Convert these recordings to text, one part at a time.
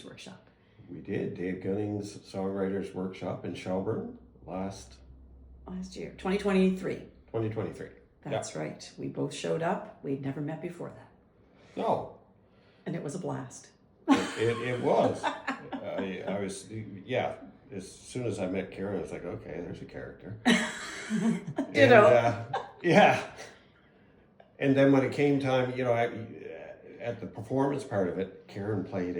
Workshop. We did. Dave Gunning's Songwriters Workshop in Shelburne last year, 2023. 2023. That's right. We both showed up. We'd never met before that. No. And it was a blast. It was. I was, yeah. As soon as I met Karen, I was like, okay, there's a character. Ditto. Yeah. And then when it came time, at the performance part of it, Karen played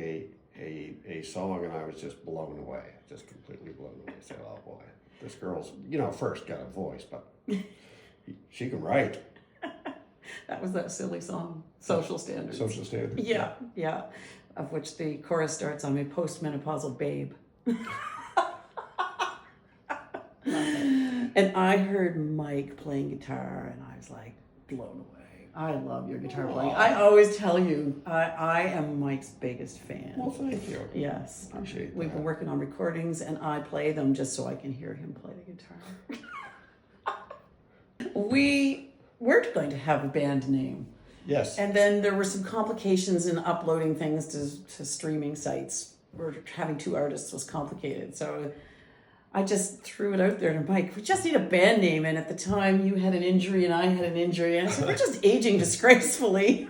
a song, and I was just blown away, just completely blown away. I said, oh boy, this girl's, first got a voice, but she can write. That was that silly song, Social Standards. Social Standards. Yeah. Of which the chorus starts, I'm a postmenopausal babe. And I heard Mike playing guitar, and I was like blown away. I love your guitar playing. I always tell you, I am Mike's biggest fan. Well, thank you. Yes. Appreciate that. We've been working on recordings, and I play them just so I can hear him play the guitar. We were going to have a band name. Yes. And then there were some complications in uploading things to streaming sites. Having two artists was complicated. So I just threw it out there to Mike. We just need a band name. And at the time, you had an injury and I had an injury. And I said, we're just aging disgracefully.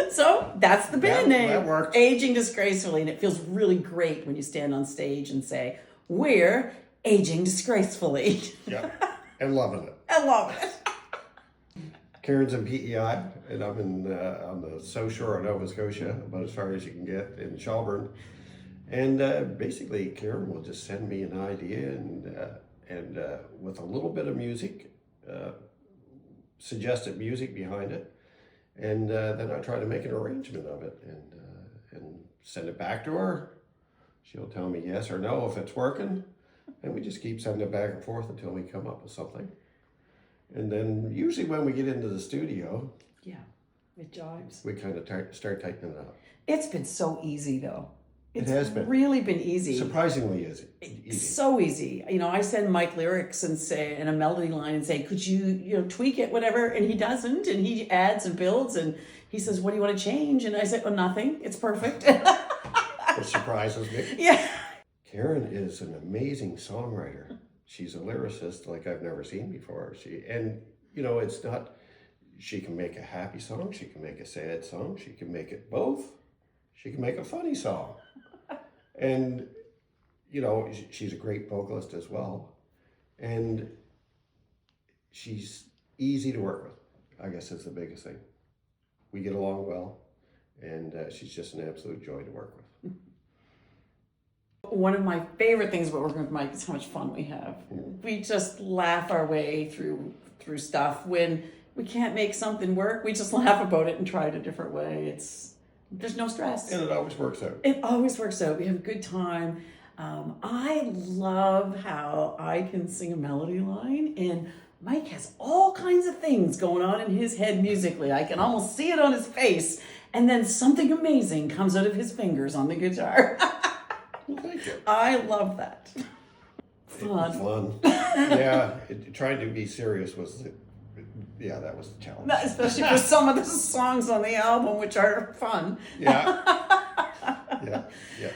So that's the band name. That worked. Aging Disgracefully. And it feels really great when you stand on stage and say, we're aging disgracefully. Yeah. And loving it. I love it. Karen's in PEI, and I'm on the south shore of Nova Scotia, about as far as you can get in Shelburne. And basically, Karen will just send me an idea, and with a little bit of music, suggested music behind it, and then I try to make an arrangement of it and send it back to her. She'll tell me yes or no if it's working, and we just keep sending it back and forth until we come up with something. And then usually when we get into the studio, Yeah, it jives. we kind of start tightening it up. It's been so easy, though. It's has been. really been easy. Surprisingly easy. It's so easy. I send Mike lyrics and say, in a melody line, and say, could you tweak it, whatever, and he doesn't, and he adds and builds, and he says, what do you want to change? And I say, oh, nothing. It's perfect. It surprises me. Yeah. Karen is an amazing songwriter. She's a lyricist like I've never seen before. It's not, she can make a happy song, she can make a sad song, she can make it both, she can make a funny song. And, she's a great vocalist as well. And she's easy to work with, I guess is the biggest thing. We get along well, and she's just an absolute joy to work with. One of my favorite things about working with Mike is how much fun we have. We just laugh our way through stuff. When we can't make something work, we just laugh about it and try it a different way. There's no stress. And it always works out. It always works out. We have a good time. I love how I can sing a melody line, and Mike has all kinds of things going on in his head musically. I can almost see it on his face, and then something amazing comes out of his fingers on the guitar. Well, thank you. I love that. Fun. Yeah, trying to be serious was that was the challenge. Especially for some of the songs on the album, which are fun. Yeah,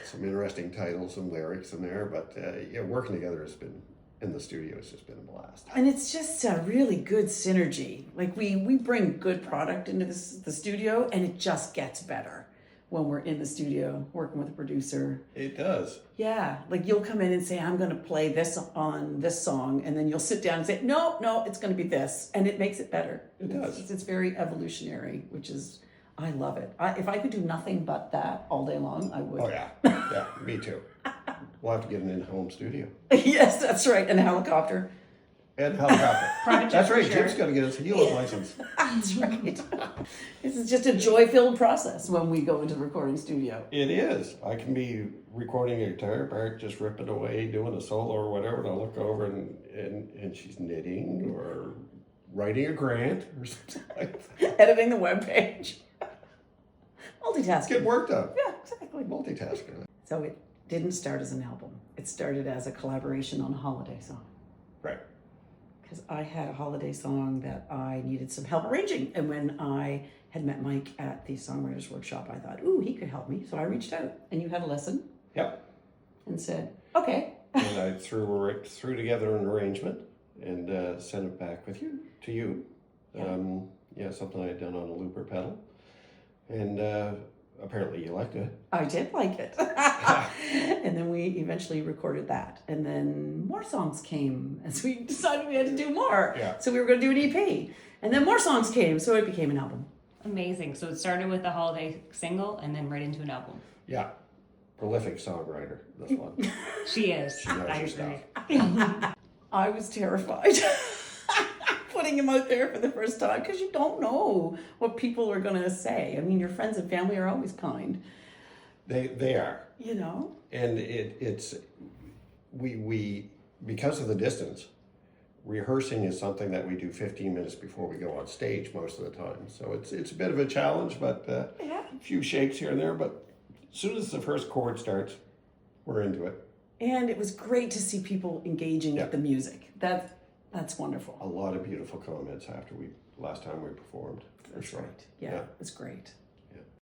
some interesting titles and lyrics in there, but working together has been, in the studio, it's just been a blast. And it's just a really good synergy. Like we bring good product into the studio, and it just gets better when we're in the studio working with a producer. It does. Yeah, like you'll come in and say, I'm going to play this on this song, and then you'll sit down and say, no, it's going to be this, and it makes it better. It does. It's very evolutionary, which is, I love it. If I could do nothing but that all day long, I would. Oh yeah, me too. We'll have to get an in-home studio. Yes, that's right, and a helicopter. And helicopter. Private jet That's right, for sure. Jim's got to get his healer's license. That's right. This is just a joy-filled process when we go into the recording studio. It is. I can be recording a guitar part, just ripping away, doing a solo or whatever, and I'll look over and she's knitting or writing a grant or something like that. Editing the webpage. Multitasking. Get work done. Yeah, exactly. Multitasking. So it didn't start as an album. It started as a collaboration on a holiday song. Right. Because I had a holiday song that I needed some help arranging. And when I had met Mike at the Songwriters Workshop, I thought, ooh, he could help me. So I reached out, and you had a lesson. Yep. And said, okay. And I threw together an arrangement and sent it back to you. Yeah. Something I had done on a looper pedal. And apparently you liked it. I did like it. And then we eventually recorded that. And then more songs came as we decided we had to do more. Yeah. So we were going to do an EP. And then more songs came, so it became an album. Amazing. So it started with a holiday single and then right into an album. Yeah. Prolific songwriter, this one. She is. She knows I her agree. stuff. I was terrified putting him out there for the first time because you don't know what people are going to say. I mean, your friends and family are always kind. They are. You know? And we because of the distance, rehearsing is something that we do 15 minutes before we go on stage most of the time. So it's a bit of a challenge, but Yeah. a few shakes here and there. But as soon as the first chord starts, we're into it. And it was great to see people engaging with the music. That's wonderful. A lot of beautiful comments after last time we performed. That's sure. right. Yeah, Yeah. it was great.